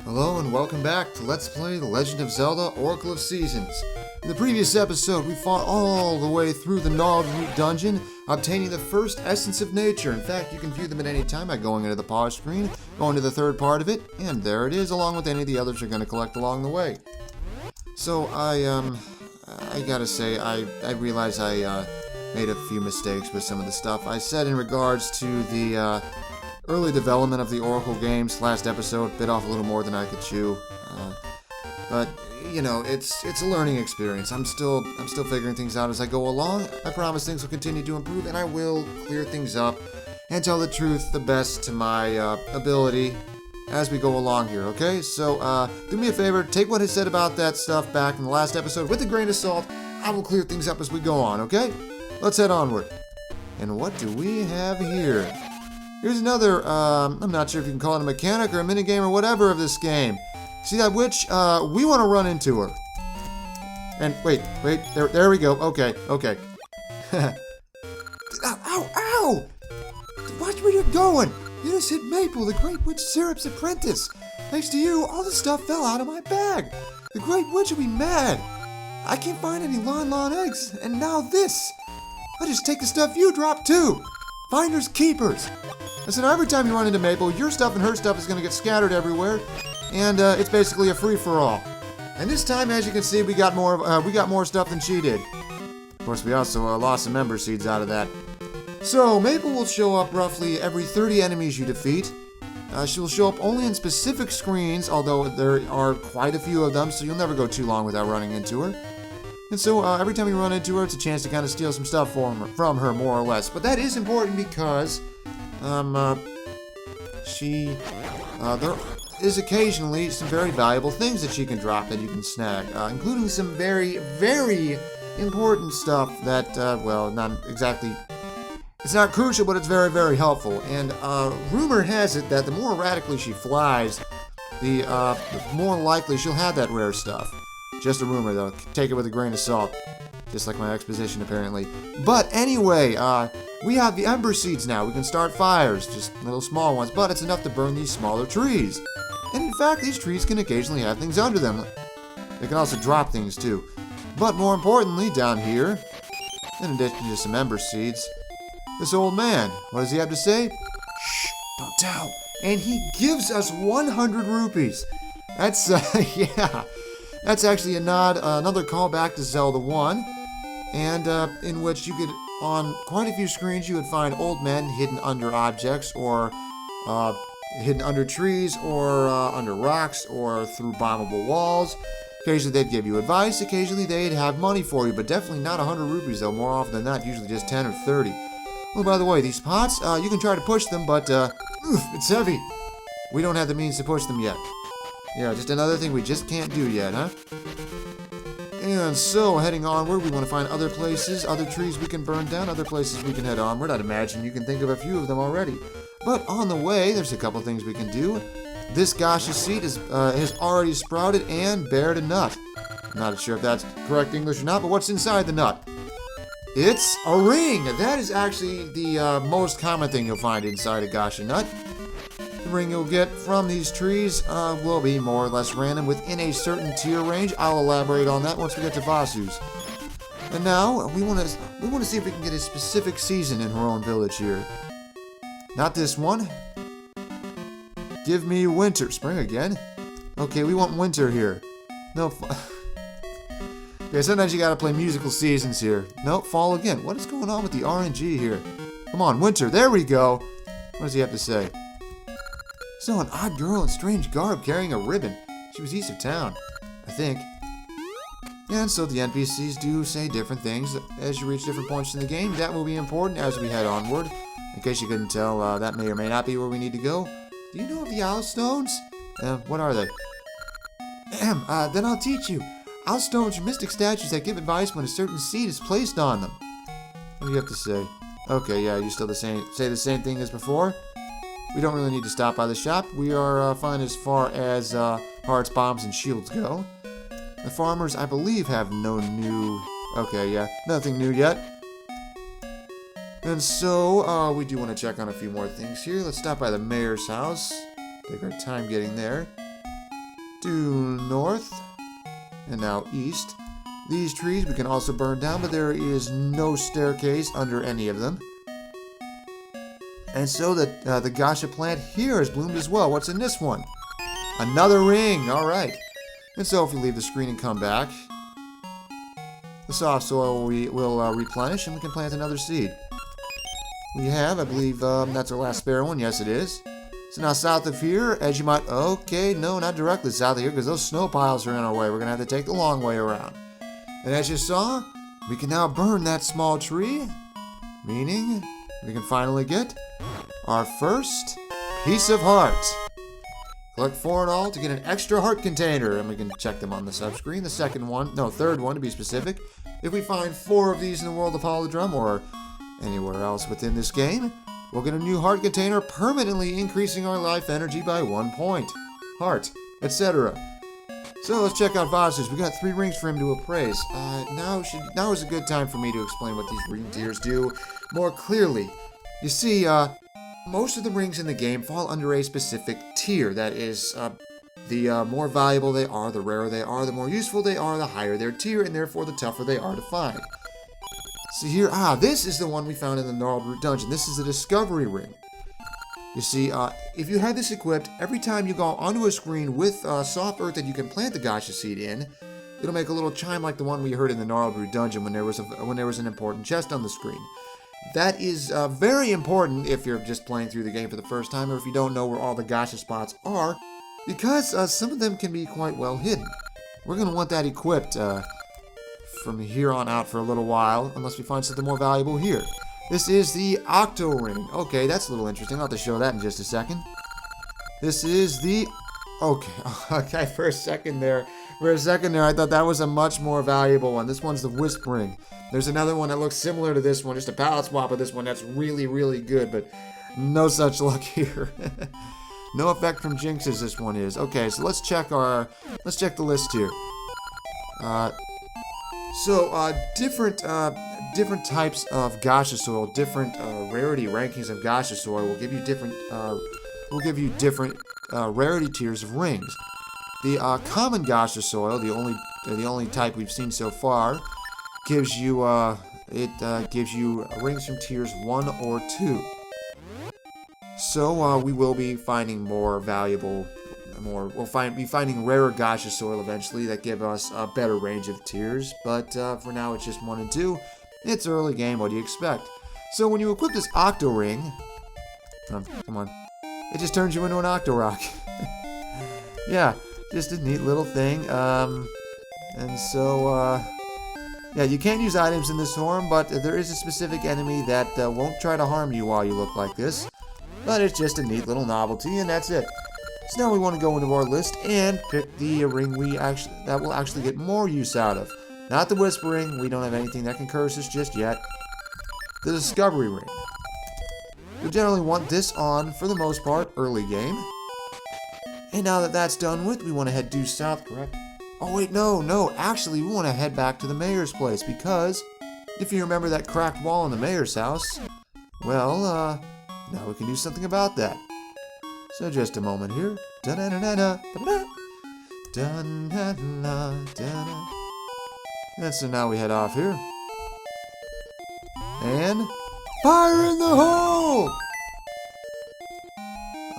Hello and welcome back to Let's Play The Legend of Zelda Oracle of Seasons. In the previous episode, we fought all the way through the Gnarled Root Dungeon, obtaining the first Essence of Nature. In fact, you can view them at any time by going into the pause screen, going to the third part of it, and there it is, along with any of the others you're going to collect along the way. So, I gotta say, I realize I made a few mistakes with some of the stuff I said in regards to the early development of the Oracle games. Last episode bit off a little more than I could chew, but you know, it's a learning experience. I'm still figuring things out as I go along. I promise things will continue to improve, and I will clear things up and tell the truth the best to my ability as we go along here. Okay, so do me a favor, take what I said about that stuff back in the last episode with a grain of salt. I will clear things up as we go on. Okay, let's head onward. And what do we have here? Here's another, I'm not sure if you can call it a mechanic or a minigame or whatever of this game. See that witch? We want to run into her. And wait, there we go. Okay. Ow, ow! Watch where you're going! You just hit Maple, the Great Witch Syrup's apprentice. Thanks to you, all the stuff fell out of my bag. The Great Witch will be mad. I can't find any Lon eggs, and now this. I just take the stuff you dropped too. Finders keepers. Listen, every time you run into Maple, your stuff and her stuff is going to get scattered everywhere, and it's basically a free-for-all. And this time, as you can see, we got more stuff than she did. Of course, we also lost some member seeds out of that. So, Maple will show up roughly every 30 enemies you defeat. She will show up only in specific screens, although there are quite a few of them, so you'll never go too long without running into her. And so, every time you run into her, it's a chance to kind of steal some stuff from her, more or less. But that is important because, there is occasionally some very valuable things that she can drop that you can snag, including some very, very important stuff that, well, not exactly, it's not crucial, but it's very, very helpful. And, rumor has it that the more erratically she flies, the more likely she'll have that rare stuff. Just a rumor, though. Take it with a grain of salt. Just like my exposition, apparently. But anyway, we have the Ember Seeds now. We can start fires, just little small ones, but it's enough to burn these smaller trees. And in fact, these trees can occasionally have things under them. They can also drop things, too. But more importantly, down here, in addition to some Ember Seeds, this old man, what does he have to say? Shh, don't tell. And he gives us 100 rupees. That's, yeah. That's actually a nod, another callback to Zelda 1, and in which you could, on quite a few screens, you would find old men hidden under objects, or hidden under trees, or under rocks, or through bombable walls. Occasionally they'd give you advice, occasionally they'd have money for you, but definitely not 100 rupees, though. More often than not, usually just 10 or 30. Oh, by the way, these pots, you can try to push them, but it's heavy. We don't have the means to push them yet. Yeah, just another thing we just can't do yet, huh? And so, heading onward, we want to find other places, other trees we can burn down, other places we can head onward. I'd imagine you can think of a few of them already. But on the way, there's a couple things we can do. This Gasha seed has already sprouted and bared a nut. I'm not sure if that's correct English or not, but what's inside the nut? It's a ring! That is actually the most common thing you'll find inside a Gasha nut. The ring you'll get from these trees will be more or less random within a certain tier range. I'll elaborate on that once we get to Vasu's. And now we want to see if we can get a specific season in her own village here. Not this one. Give me winter. Spring again? Okay, we want winter here. No. Okay, sometimes you gotta play musical seasons here. No, fall again. What is going on with the RNG here? Come on, winter. There we go. What does he have to say? So, an odd girl in strange garb carrying a ribbon. She was east of town, I think. And so the NPCs do say different things as you reach different points in the game. That will be important as we head onward. In case you couldn't tell, that may or may not be where we need to go. Do you know of the Owl Stones? What are they? Then I'll teach you. Owl Stones are mystic statues that give advice when a certain seed is placed on them. What do you have to say? Okay, yeah, you still say the same thing as before? We don't really need to stop by the shop. We are fine as far as hearts, bombs, and shields go. The farmers, I believe, have no new... Okay, yeah, nothing new yet. And so, we do want to check on a few more things here. Let's stop by the mayor's house. Take our time getting there. due north, and now east. These trees we can also burn down, but there is no staircase under any of them. And so the gacha plant here has bloomed as well. What's in this one? Another ring. All right. And so if we leave the screen and come back, the soft soil will replenish, and we can plant another seed. We have, I believe, that's our last spare one. Yes, it is. So now south of here, as you might... Okay, no, not directly south of here, because those snow piles are in our way. We're going to have to take the long way around. And as you saw, we can now burn that small tree, meaning we can finally get our first piece of heart. Collect 4 in all to get an extra heart container, and we can check them on the sub-screen. The third one to be specific. If we find 4 of these in the world of Holodrum or anywhere else within this game, we'll get a new heart container, permanently increasing our life energy by 1 point. Heart, etc. So let's check out Vasus. We got 3 rings for him to appraise. Now is a good time for me to explain what these ring tiers do more clearly. You see, most of the rings in the game fall under a specific tier. That is, the more valuable they are, the rarer they are, the more useful they are, the higher their tier, and therefore the tougher they are to find. So here, this is the one we found in the Gnarled Root Dungeon. This is the Discovery Ring. You see, if you have this equipped, every time you go onto a screen with soft earth that you can plant the gacha seed in, it'll make a little chime like the one we heard in the Gnarled Root Dungeon when there was an important chest on the screen. That is very important if you're just playing through the game for the first time, or if you don't know where all the gacha spots are, because some of them can be quite well hidden. We're going to want that equipped from here on out for a little while, unless we find something more valuable here. This is the Octo Ring. Okay, that's a little interesting. I'll have to show that in just a second. This is the... Okay, for a second there, I thought that was a much more valuable one. This one's the Wisp Ring. There's another one that looks similar to this one, just a palette swap of this one that's really, really good, but no such luck here. No effect from jinxes, this one is. Okay, so let's check the list here. Different types of gacha soil, different rarity rankings of gacha soil will give you different rarity tiers of rings. The common gacha soil, the only type we've seen so far, gives you rings from tiers 1 or 2. So we will be finding we'll be finding rarer gacha soil eventually that give us a better range of tiers, but for now it's just 1 and 2. It's early game, what do you expect? So when you equip this Octo Ring, come on, it just turns you into an Octo Rock. Yeah, just a neat little thing. And so, yeah, you can't use items in this form, but there is a specific enemy that won't try to harm you while you look like this. But it's just a neat little novelty, and that's it. So now we want to go into our list and pick the ring that will actually get more use out of. Not the Whisper Ring. We don't have anything that can curse us just yet. The Discovery Ring. You'll generally want this on, for the most part, early game. And now that that's done with, we want to head due south, correct? Oh wait, no, actually we want to head back to the mayor's place, because if you remember that cracked wall in the mayor's house, well, now we can do something about that. So just a moment here. And so now we head off here. And fire in the hole!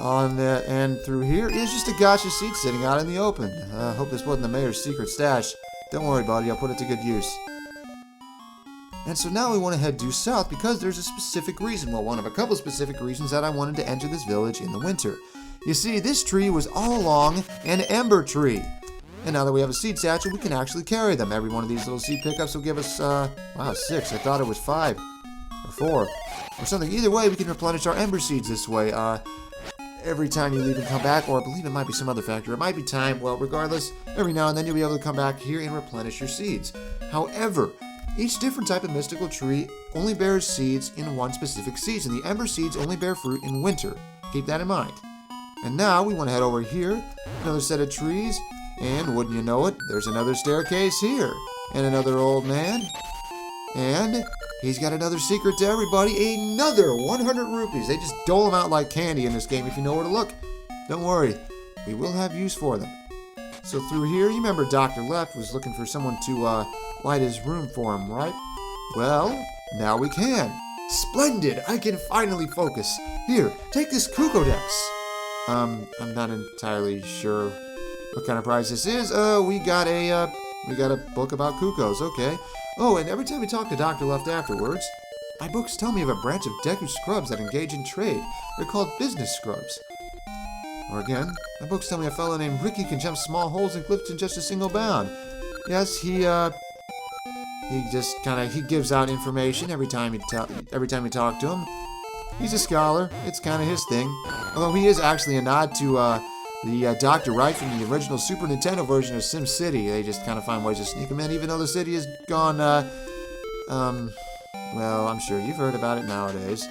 And through here is just a gacha seat sitting out in the open. I hope this wasn't the mayor's secret stash. Don't worry, buddy, I'll put it to good use. And so now we want to head due south because there's a specific reason. Well, one of a couple specific reasons that I wanted to enter this village in the winter. You see, this tree was all along an ember tree. And now that we have a seed satchel, we can actually carry them. Every one of these little seed pickups will give us, wow, 6. I thought it was 5. Or 4. Or something. Either way, we can replenish our ember seeds this way. Every time you leave and come back, or I believe it might be some other factor. It might be time. Well, regardless, every now and then you'll be able to come back here and replenish your seeds. However, each different type of mystical tree only bears seeds in one specific season. The ember seeds only bear fruit in winter. Keep that in mind. And now we want to head over here. Another set of trees. And wouldn't you know it, there's another staircase here. And another old man. And he's got another secret to everybody. Another 100 rupees. They just dole them out like candy in this game if you know where to look. Don't worry, we will have use for them. So through here, you remember Dr. Left was looking for someone to light his room for him, right? Well, now we can. Splendid! I can finally focus. Here, take this Kukodex. I'm not entirely sure what kind of prize this is. We got a book about Kukos, okay. Oh, and every time we talk to Dr. Left afterwards, my books tell me of a branch of Deku scrubs that engage in trade. They're called business scrubs. Or again, my books tell me a fellow named Ricky can jump small holes in cliffs in just a single bound. Yes, he gives out information every time we talk to him. He's a scholar. It's kind of his thing. Although he is actually a nod to the Dr. Wright from the original Super Nintendo version of SimCity. They just kind of find ways to sneak him in, even though the city is gone, well, I'm sure you've heard about it nowadays.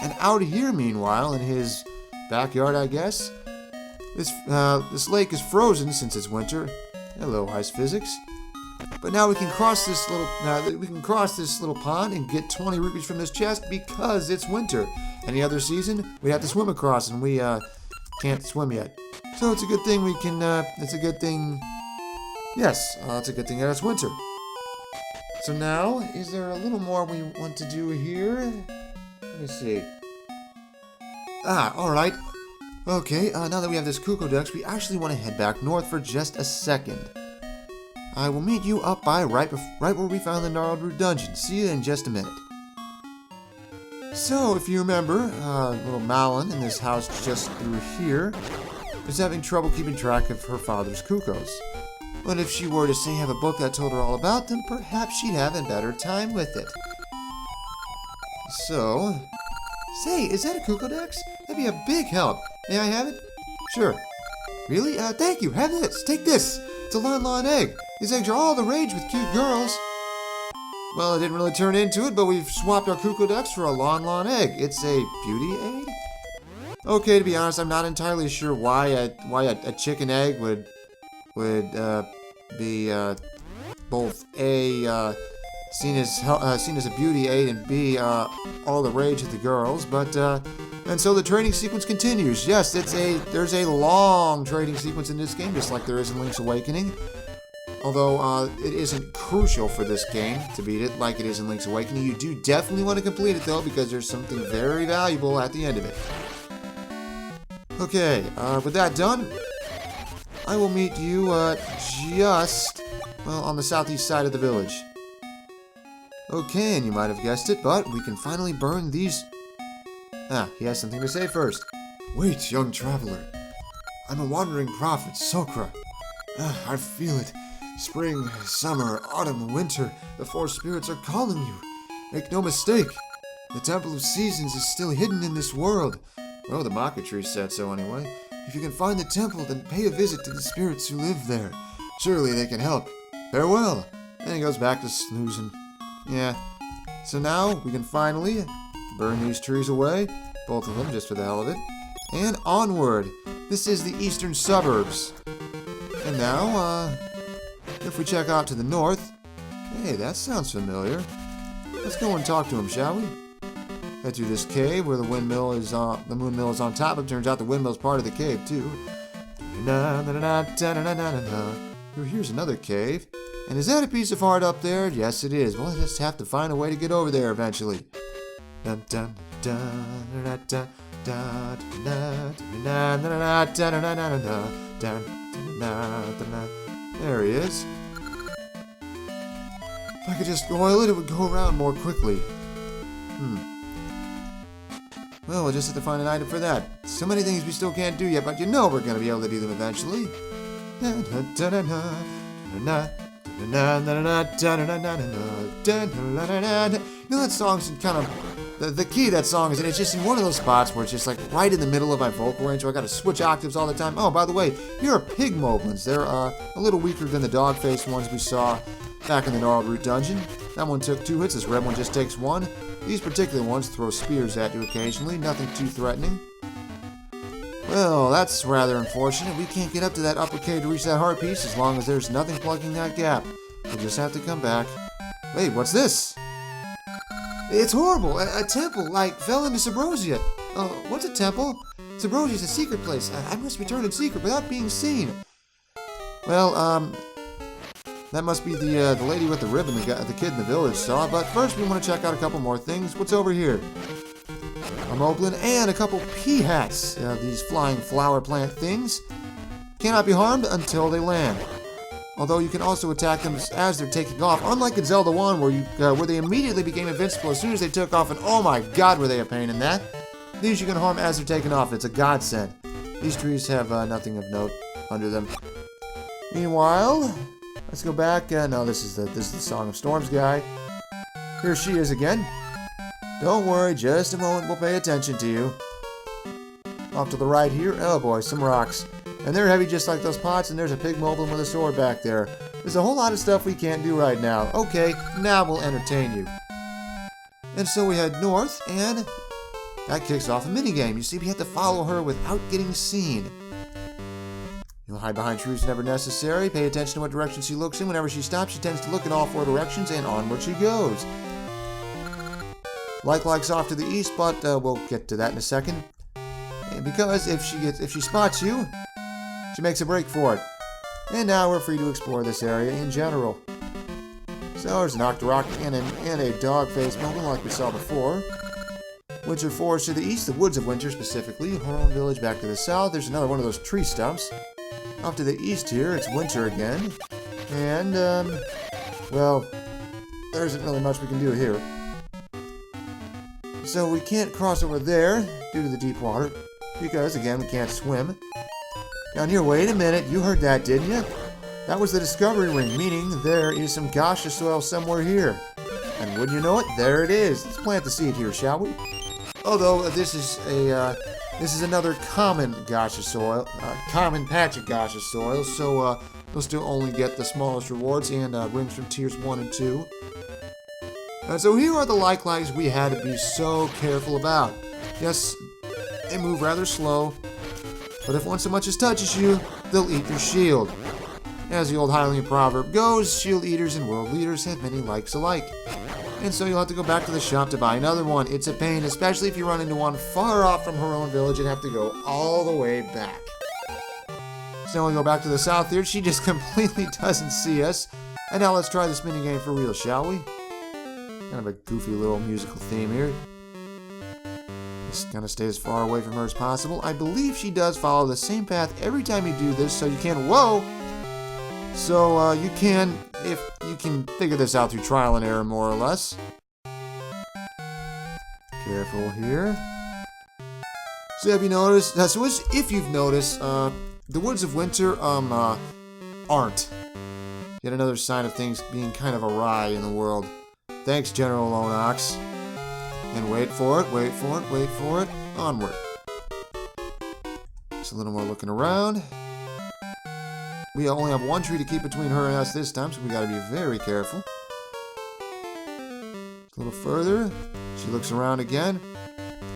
And out here, meanwhile, in his backyard, I guess, this lake is frozen since it's winter. Hello, ice physics. But now we can cross this little pond and get 20 rupees from this chest because it's winter. Any other season, we'd have to swim across, and we can't swim yet. So it's a good thing we can. It's a good thing. Yes, it's a good thing that it's winter. So now, is there a little more we want to do here? Let me see. All right. Okay. Now that we have this Kukodex, we actually want to head back north for just a second. I will meet you up by right where we found the Gnarled Root Dungeon. See you in just a minute. So, if you remember, little Malin in this house just through here is having trouble keeping track of her father's Kukos. But if she were to say have a book that told her all about them, perhaps she'd have a better time with it. So, say, is that a Kukodex? That'd be a big help. May I have it? Sure. Really? Thank you. Have this. Take this. It's a Lon egg. These eggs are all the rage with cute girls. Well, it didn't really turn into it, but we've swapped our Kukodex for a Lon egg. It's a beauty aid? Okay, to be honest, I'm not entirely sure why a chicken egg would be both A, seen as a beauty aid, and B, all the rage of the girls. But and so the trading sequence continues. Yes, there's a long trading sequence in this game, just like there is in Link's Awakening. Although it isn't crucial for this game to beat it like it is in Link's Awakening. You do definitely want to complete it though, because there's something very valuable at the end of it. Okay, with that done, I will meet you just on the southeast side of the village. Okay, and you might have guessed it, but we can finally burn these. He has something to say first. Wait, young traveler. I'm a wandering prophet, Sokra. I feel it. Spring, summer, autumn, winter, the four spirits are calling you. Make no mistake, the Temple of Seasons is still hidden in this world. Well, the Maka tree said so anyway. If you can find the temple, then pay a visit to the spirits who live there. Surely they can help. Farewell. And he goes back to snoozing. Yeah. So now we can finally burn these trees away. Both of them, just for the hell of it. And onward. This is the Eastern Suburbs. And now, if we check out to the north. Hey, that sounds familiar. Let's go and talk to him, shall we? Head through this cave where the windmill is on. The moonmill is on top. It turns out the windmill's part of the cave too. Here's another cave. And is that a piece of art up there? Yes, it is. Well, I just have to find a way to get over there eventually. There he is. If I could just oil it, it would go around more quickly. Well, we'll just have to find an item for that. So many things we still can't do yet, but you know we're going to be able to do them eventually. You know that song's kind of... The key of that song is, and it's just in one of those spots where it's just like right in the middle of my vocal range, so I got to switch octaves all the time. Oh, by the way, here are pig moblins. They're a little weaker than the dog-faced ones we saw back in the Gnarled Root Dungeon. That one took 2 hits, this red one just takes 1. These particular ones throw spears at you occasionally, nothing too threatening. Well, that's rather unfortunate. We can't get up to that upper cave to reach that heart piece as long as there's nothing plugging that gap. We'll just have to come back. Wait, what's this? It's horrible. A temple, like, fell into Subrosia. What's a temple? Subrosia's a secret place. I must return in secret without being seen. Well, that must be the lady with the ribbon the kid in the village saw. But first, we want to check out a couple more things. What's over here? A moblin and a couple pea hats. These flying flower plant things cannot be harmed until they land. Although you can also attack them as they're taking off. Unlike in Zelda 1, where they immediately became invincible as soon as they took off, and oh my god, were they a pain in that. These you can harm as they're taking off. It's a godsend. These trees have nothing of note under them. Meanwhile, let's go back. No, this is the Song of Storms guy. Here she is again. Don't worry, just a moment. We'll pay attention to you. Off to the right here. Oh boy, some rocks. And they're heavy just like those pots, and there's a pig moblin with a sword back there. There's a whole lot of stuff we can't do right now. Okay, now we'll entertain you. And so we head north, and that kicks off a minigame. You see, we have to follow her without getting seen. You'll hide behind trees whenever necessary. Pay attention to what direction she looks in. Whenever she stops, she tends to look in all four directions, and onward she goes. Like's off to the east, but we'll get to that in a second. And because if she spots you, she makes a break for it. And now we're free to explore this area in general. So there's an Octorok and a dog-faced moblin like we saw before. Winter Forest to the east, the Woods of Winter specifically. Her own village back to the south. There's another one of those tree stumps. Off to the east here, it's winter again. And, well, there isn't really much we can do here. So we can't cross over there due to the deep water. Because, again, we can't swim. Down here, wait a minute, you heard that, didn't you? That was the discovery ring, meaning there is some gacha soil somewhere here. And wouldn't you know it, there it is. Let's plant the seed here, shall we? Although this is another common gacha soil, common patch of gacha soil, so you'll still only get the smallest rewards and rings from tiers 1 and 2. So here are the likes we had to be so careful about. Yes, they move rather slow. But if one so much as touches you, they'll eat your shield. As the old Hylian proverb goes, shield eaters and world leaders have many likes alike. And so you'll have to go back to the shop to buy another one. It's a pain, especially if you run into one far off from her own village and have to go all the way back. So we go back to the south here. She just completely doesn't see us. And now let's try this minigame for real, shall we? Kind of a goofy little musical theme here. Just kind of stay as far away from her as possible. I believe she does follow the same path every time you do this, so you can, whoa! So you can, if you can figure this out through trial and error more or less. Careful here. So have you noticed, if you've noticed, the Woods of Winter, aren't. Yet another sign of things being kind of awry in the world. Thanks, General Lonox. And wait for it, wait for it, wait for it. Onward. Just a little more looking around. We only have one tree to keep between her and us this time, so we gotta be very careful. A little further. She looks around again.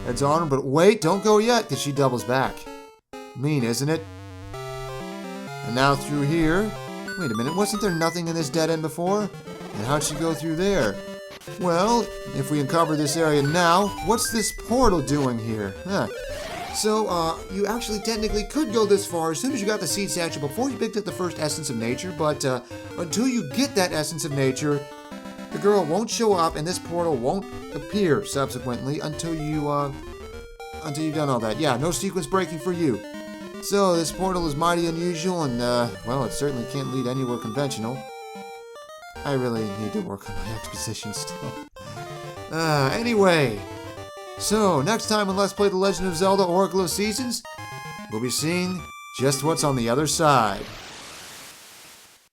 Heads on her, but wait, don't go yet, because she doubles back. Mean, isn't it? And now through here. Wait a minute, wasn't there nothing in this dead end before? And how'd she go through there? Well, if we uncover this area now, what's this portal doing here? Huh. So, you actually technically could go this far as soon as you got the seed statue before you picked up the first essence of nature, but until you get that essence of nature, the girl won't show up and this portal won't appear subsequently until you've done all that. Yeah, no sequence breaking for you. So, this portal is mighty unusual and, well, it certainly can't lead anywhere conventional. I really need to work on my exposition still. Anyway. So, next time on Let's Play The Legend of Zelda Oracle of Seasons, we'll be seeing just what's on the other side.